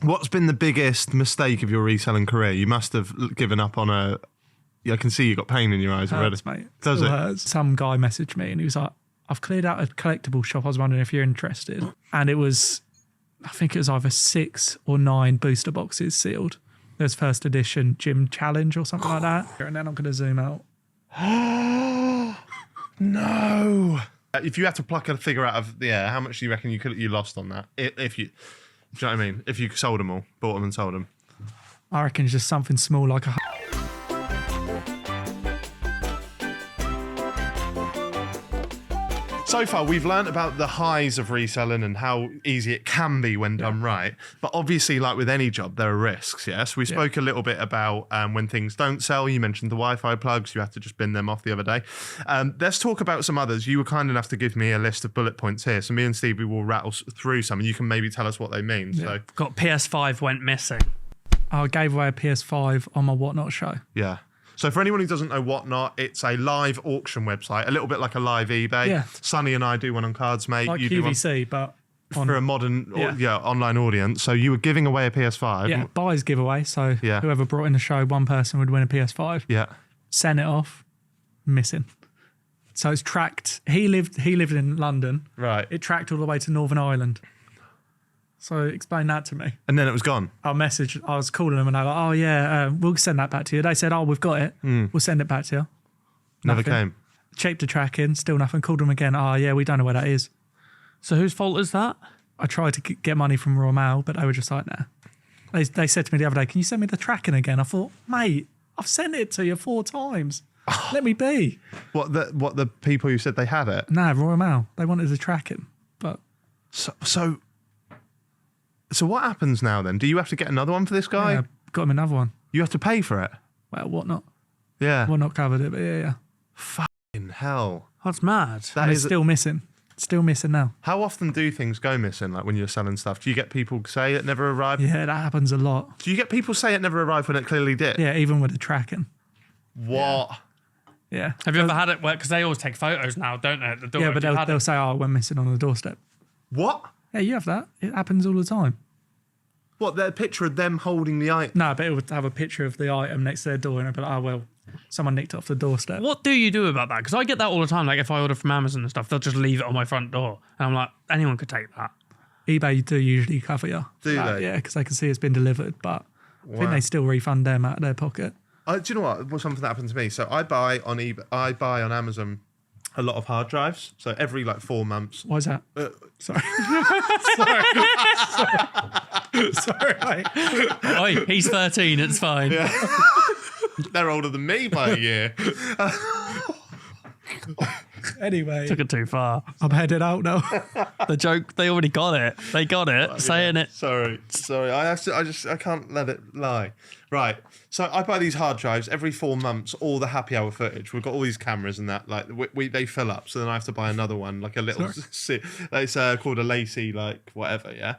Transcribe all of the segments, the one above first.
What's been the biggest mistake of your reselling career? You must have given up on a... I can see you got pain in your eyes already. Mate. Does it? Hurts. Some guy messaged me and he was like, I've cleared out a collectible shop. I was wondering if you're interested. And it was, I think it was either 6 or 9 booster boxes sealed. There's first edition Gym Challenge or something like that. And then I'm going to zoom out. No. If you had to pluck a figure out of the air, how much do you reckon you lost on that? If you... Do you know what I mean? If you sold them all, bought them and sold them. I reckon it's just something small like a... So far, we've learnt about the highs of reselling and how easy it can be when done right. But obviously, like with any job, there are risks, yes? We spoke a little bit about when things don't sell. You mentioned the Wi-Fi plugs. You have to just bin them off the other day. Let's talk about some others. You were kind enough to give me a list of bullet points here. So me and Stevie will rattle through some and you can maybe tell us what they mean. Yeah. So Got PS5 went missing. I gave away a PS5 on my Whatnot show. Yeah. So for anyone who doesn't know Whatnot, it's a live auction website, a little bit like a live eBay. Yeah. Sonny and I do one on CardsMate. Like you do one QVC, but... for a modern online audience. So you were giving away a PS5. Yeah, buyer's giveaway. So Yeah. whoever brought in the show, one person would win a PS5. Yeah. Sent it off, missing. So it's tracked. He lived in London. Right. It tracked all the way to Northern Ireland. So explain that to me. And then it was gone. I was calling them and I was like, oh yeah, we'll send that back to you. They said, oh, we've got it. We'll send it back to you. Never Nothing. came. Checked the tracking, still nothing. Called them again. Oh yeah, we don't know where that is. So whose fault is that? I tried to get money from Royal Mail, but they were just like, nah. They said to me the other day, can you send me the tracking again? I thought, mate, I've sent it to you 4 times. Let me be. What the people who said they had it? Nah, Royal Mail. They wanted the tracking. But So what happens now then? Do you have to get another one for this guy? yeah, got him another one. You have to pay for it? Well, Whatnot. Yeah. Whatnot covered it, but yeah. Fucking hell. That's mad. That And is it's still missing. Still missing now. How often do things go missing, like when you're selling stuff? Do you get people say it never arrived? Yeah, that happens a lot. Do you get people say it never arrived when it clearly did? Yeah, even with the tracking. What? Yeah. Have you ever had it where, because they always take photos now, don't they, at the door? Yeah, but they'll say, oh, it went missing on the doorstep. What? Yeah, you have that. It happens all the time. What, their picture of them holding the item? No, but it would have a picture of the item next to their door and it'd be like, oh, well, someone nicked it off the doorstep. What do you do about that? Because I get that all the time. Like if I order from Amazon and stuff, they'll just leave it on my front door. And I'm like, anyone could take that. eBay do usually cover you. Do they? Yeah, because they can see it's been delivered, but I think they still refund them out of their pocket. Do you know what? What's something that happened to me? So I buy on Amazon a lot of hard drives. So every 4 months. Why is that? Sorry. Sorry, mate. Oi, he's 13, it's fine. Yeah. They're older than me by a year. Anyway, Took it too far. I'm headed out now. The joke, they already got it. They got it. Saying it. Sorry. I can't let it lie. Right. So I buy these hard drives every 4 months. All the happy hour footage. We've got all these cameras and that. They fill up. So then I have to buy another one, like a little. It's called a Lacey, whatever. Yeah.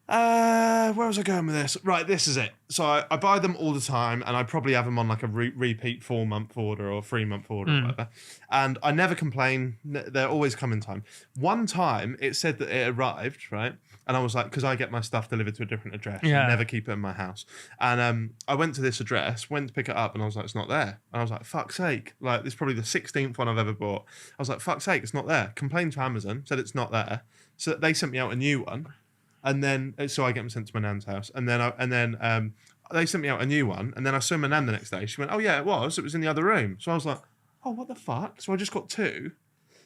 Where was I going with this? Right, this is it. So I buy them all the time, and I probably have them on a repeat 4-month order or 3-month order or whatever. And I never complain. They always come in time. One time, it said that it arrived, right? And I was like, because I get my stuff delivered to a different address. Yeah. I never keep it in my house. And I went to this address, went to pick it up, and I was like, it's not there. And I was like, fuck's sake. This is probably the 16th one I've ever bought. I was like, fuck's sake, it's not there. Complained to Amazon, said it's not there. So they sent me out a new one. And then, so I get them sent to my nan's house. And then they sent me out a new one. And then I saw my nan the next day. She went, oh yeah, it was in the other room. So I was like, oh, what the fuck? So I just got 2.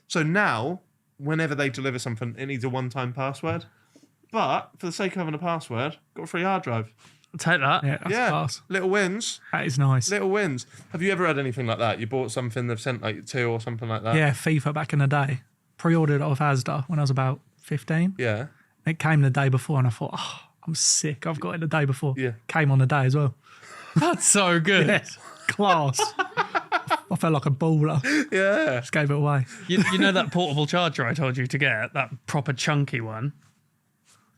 So now, whenever they deliver something, it needs a one-time password. But for the sake of having a password, got a free hard drive. I'll take that. Yeah, that's class. Little wins. That is nice. Little wins. Have you ever had anything like that? You bought something, they've sent 2 or something like that? Yeah, FIFA back in the day. Pre-ordered it off Asda when I was about 15. Yeah. It came the day before and I thought, oh, I'm sick. I've got it the day before. Yeah. Came on the day as well. That's so good. Yes. Class. I felt like a baller. Yeah. Just gave it away. You know that portable charger I told you to get? That proper chunky one?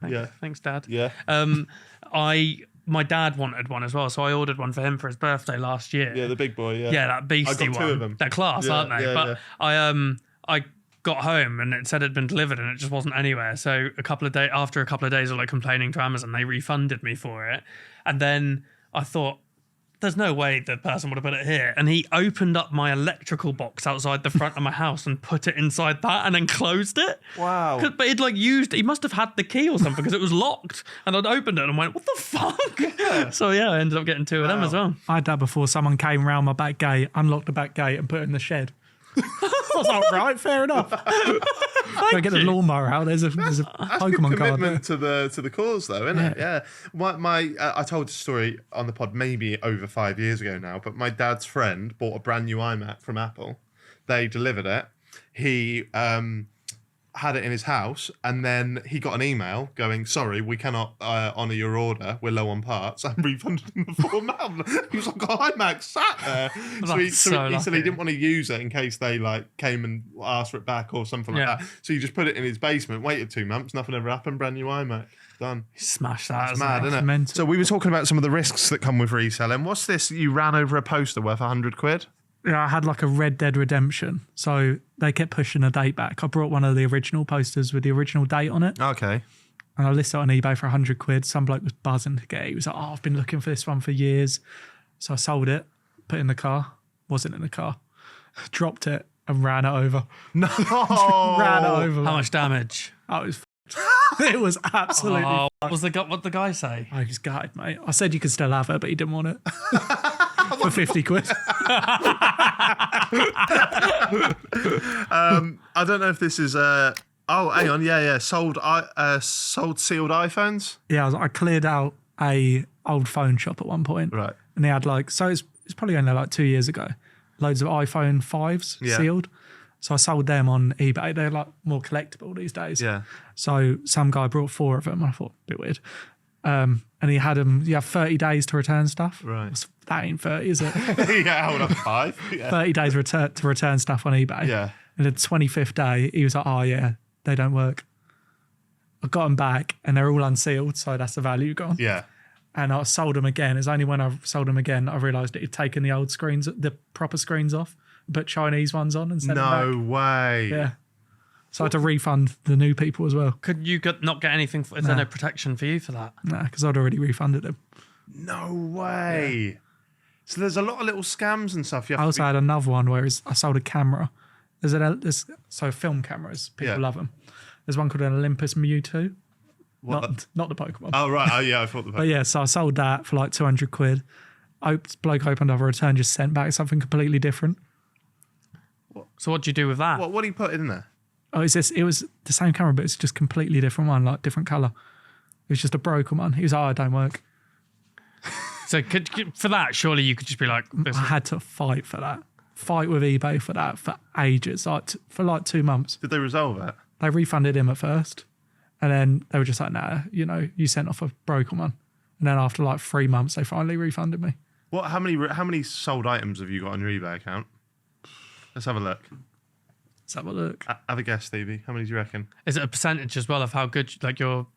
Yeah. Thanks, Dad. Yeah. My dad wanted one as well, so I ordered one for him for his birthday last year. Yeah, the big boy, yeah. Yeah, that beastie I got one. 2 of them. They're class, Yeah, aren't they? yeah, but yeah. I got home and it said it'd been delivered and it just wasn't anywhere. So after a couple of days of like complaining to Amazon, they refunded me for it. And then I thought, there's no way the person would have put it here. And he opened up my electrical box outside the front of my house and put it inside that and then closed it. Wow. But he must have had the key or something because it was locked. And I'd opened it and went, what the fuck? Yeah. So yeah, I ended up getting 2 of them as well. I had that before. Someone came round my back gate, unlocked the back gate and put it in the shed. I was like, right, fair enough. Go get the lawnmower out. There's a That's Pokemon good card commitment to the cause, though, isn't it? Yeah. I told the story on the pod maybe over 5 years ago now, but my dad's friend bought a brand new iMac from Apple. They delivered it. He had it in his house, and then he got an email going, sorry, we cannot honour your order, we're low on parts, and refunded him the full amount. He was like, iMac sat there. He said he didn't want to use it in case they came and asked for it back or something like that. So he just put it in his basement, waited 2 months, nothing ever happened, brand new iMac. Done. Smash that. It's mad, isn't it? So we were talking about some of the risks that come with reselling. What's this? You ran over a poster worth £100? Yeah, I had like a Red Dead Redemption. So they kept pushing a date back. I brought one of the original posters with the original date on it. Okay. And I listed it on eBay for £100. Some bloke was buzzing to get it. He was like, oh, I've been looking for this one for years. So I sold it, put it in the car. Wasn't in the car. Dropped it and ran it over. No. Ran it over. How much damage? Oh, it was it was absolutely What the guy say? I was gutted, mate. I said you could still have it, but he didn't want it. For £50. I don't know if this is hang on, yeah. Sold sealed iPhones. Yeah, I cleared out a old phone shop at one point. Right. And they had it's probably only like 2 years ago, loads of iPhone 5s sealed. So I sold them on eBay. They're like more collectible these days. Yeah. So some guy brought 4 of them. I thought, a bit weird. And he had them, you have 30 days to return stuff. Right. That ain't 30, is it? Yeah, hold up, 5. Yeah. 30 days to return stuff on eBay. Yeah. And the 25th day, he was like, oh yeah, they don't work. I got them back and they're all unsealed. So that's the value gone. Yeah. And I sold them again. It's only when I sold them again, I realised it had taken the old screens, the proper screens off, put Chinese ones on and sent them back. No way. Yeah. So I had to refund the new people as well. Could you not get anything? Is there no protection for you for that? Nah, because I'd already refunded them. No way. Yeah. So there's a lot of little scams and stuff. I also had another one where I sold a camera. So film cameras, people love them. There's one called an Olympus Mewtwo. Not the Pokemon. Oh, right. Oh, yeah, I thought the Pokemon. But yeah, so I sold that for like £200. Bloke opened up a return, just sent back something completely different. So what do you do with that? What do you put in there? Oh, it was the same camera, but it's just completely different one, like different colour. It was just a broken one. He was like, oh, it don't work. So for that, surely you could just be like... I had to fight for that. Fight with eBay for that for ages, for like 2 months. Did they resolve it? They refunded him at first. And then they were just like, nah, you sent off a broken one. And then after like 3 months, they finally refunded me. How many sold items have you got on your eBay account? Let's have a look. Let's have a look. Have a guess, Stevie. How many do you reckon? Is it a percentage as well of how good your...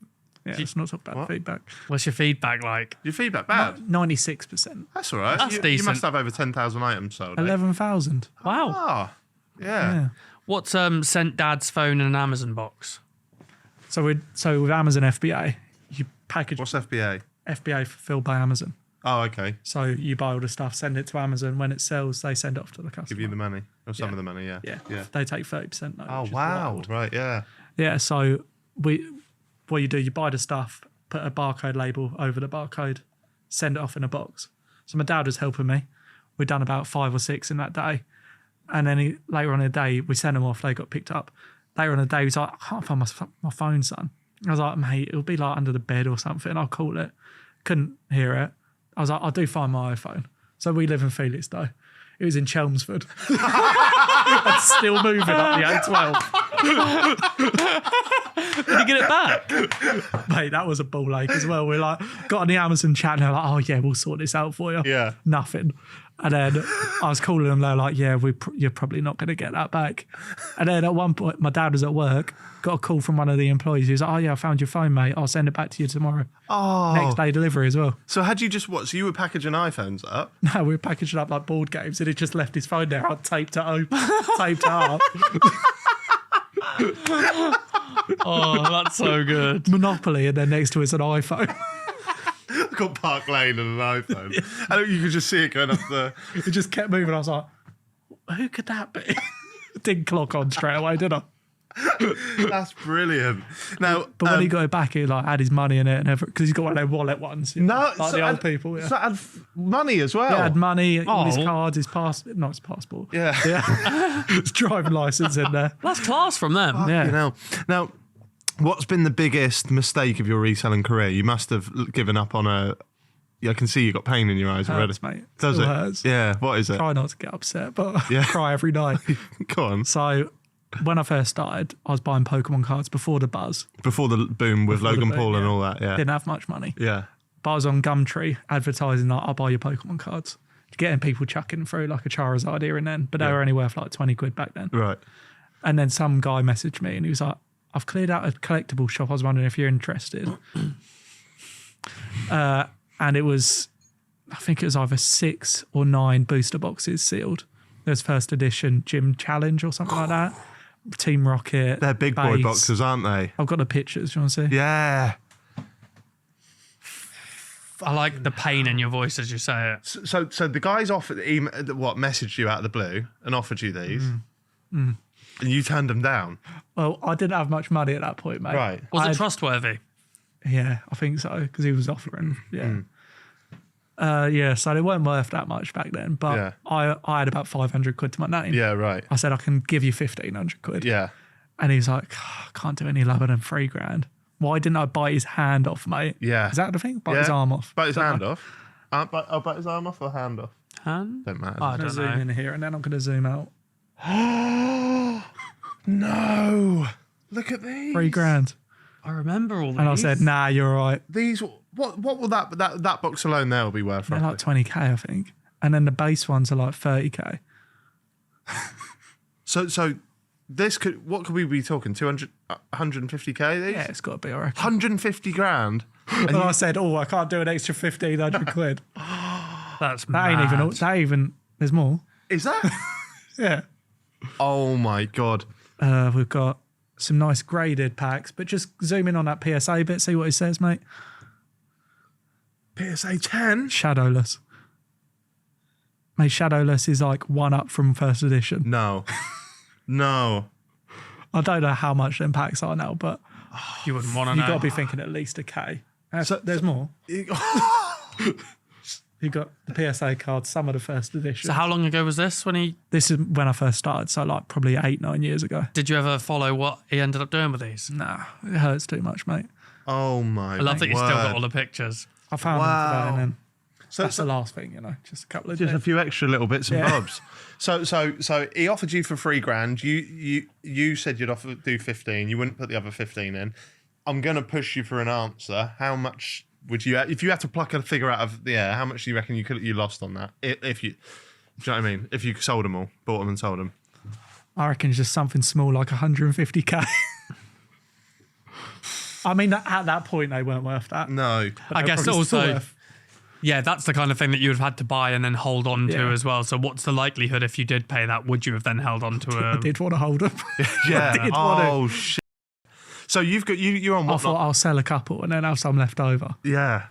Yeah, let's not talk about feedback. What's your feedback like? Your feedback bad? 96%. That's all right. That's decent. You must have over 10,000 items sold. 11,000. Wow. Ah, yeah. What's sent Dad's phone in an Amazon box? So with Amazon FBA, you package... What's FBA? FBA fulfilled by Amazon. Oh, okay. So you buy all the stuff, send it to Amazon. When it sells, they send it off to the customer. Give you the money. Or some of the money, yeah. Yeah. They take 30% though. Oh, wow. Right, yeah. Yeah, so what you do, you buy the stuff, put a barcode label over the barcode, send it off in a box. So my dad was helping me. We'd done about 5 or 6 in that day. And then later on in the day, we sent them off, they got picked up. Later on in the day, he was like, I can't find my phone, son. I was like, mate, it'll be like under the bed or something. I'll call it. Couldn't hear it. I was like, I do find my iPhone. So we live in Felixstowe. It was in Chelmsford. And still moving up the A12. Did you get it back? Mate, that was a ball ache as well. We got on the Amazon chat and they're like, oh yeah, we'll sort this out for you. Yeah. Nothing. And then I was calling them, they're like, yeah, you're probably not going to get that back. And then at one point, my dad was at work, got a call from one of the employees. He was like, oh yeah, I found your phone, mate. I'll send it back to you tomorrow. Oh. Next day delivery as well. So had you just so you were packaging iPhones up? No, we were packaging up like board games and he just left his phone there. I taped it open, taped it up. Oh, that's so good. Monopoly, and then next to it's an iPhone. I've got Park Lane and an iPhone. And you could just see it going up the. It just kept moving. I was like, who could that be? Didn't clock on straight away, did I? That's brilliant. Now, But when he got it back, he like had his money in it and everything, because he's got one of their wallet ones. no, like so the old had- people. Yeah. So had money as well. He had money, all his Oh. cards, his not his passport. Yeah. Yeah. His driving license in there. That's class from them. Yeah. You know. Now, what's been the biggest mistake of your reselling career? You must have given up on a. I can see you got pain in your eyes already. Hurts, mate. Does Still it? hurts. Yeah. What is it? Try not to get upset, but Yeah. I cry every night. Go on. So when I first started, I was buying Pokemon cards before the buzz. Before the boom with Before the Logan boom, Paul and yeah. all that. Yeah. Didn't have much money. Yeah. But I was on Gumtree advertising like, I'll buy your Pokemon cards. Getting people chucking through like a Charizard here and then, but they were only worth like 20 quid back then. Right. And then some guy messaged me and he was like, I've cleared out a collectible shop. I was wondering if you're interested. And it was, I think it was either 6 or 9 booster boxes sealed. There's first edition Gym Challenge or something like that. Team Rocket. They're big boy base. boxes, aren't they? I've got the pictures. Do you want to see? Yeah. I like the pain in your voice as you say it. So the guys offered messaged you out of the blue and offered you these, and you turned them down. Well, I didn't have much money at that point, mate. Right. Was I- it trustworthy? Yeah, I think so, because he was offering. Yeah. Yeah, so they weren't worth that much back then, but Yeah. I had about 500 quid to my name. Yeah. Right. I said, I can give you 1,500 quid. Yeah. And he's like, I can't do any lower than 3 grand. Why didn't I bite his hand off, mate? Yeah. Is that the thing? Bite Yeah. his arm off. Bite his Don't hand know. off. Bite his arm off or hand off? Hand? Don't matter. I I'm going don't to zoom know. in here and then I'm going to zoom out. No. Look at these. 3 grand. I remember all these. And I said, nah, you're all right. These. What will that box alone there will be worth? They're Roughly? like 20k, I think. And then the base ones are like 30k. So this could. What could we be talking? 200, 150k. These. Yeah, it's got to be, I reckon. 150 grand. And I said, oh, I can't do an extra 1,500 quid. That's That ain't even, that even, there's more. Is that? Yeah. Oh my god. We've got some nice graded packs, but just zoom in on that PSA bit, see what it says, mate. PSA 10. Shadowless. Mate, Shadowless is like one up from first edition. No. No. I don't know how much them packs are now, but You wouldn't want to you've know. got to be thinking at least a K. So- There's more. You got the PSA cards, some of the first edition. So how long ago was this when he... This is when I first started, so like probably 8-9 years ago. Did you ever follow what he ended up doing with these? Nah, it hurts too much, mate. Oh my. I love that you still got word. all the pictures. I found them today and then So, that's the last thing, just a couple of just a bits. few extra little bits and Yeah. bobs. So he offered you for 3 grand. You said you'd offer do 15. You wouldn't put the other 15 in. I'm gonna push you for an answer. How much would you, if you had to pluck a figure out of the air? How much do you reckon you lost on that? If you, do you know what I mean? If you sold them all, bought them and sold them. I reckon it's just something small like 150k. I mean, at that point, they weren't worth that. No. But I they're guess probably still also, worth- yeah, that's the kind of thing that you would have had to buy and then hold on to Yeah. as well. So what's the likelihood if you did pay that? Would you have then held on to I a... did want to hold them. Yeah. did want to. Oh shit. So you're on I what? thought I'll sell a couple and then have some left over. Yeah.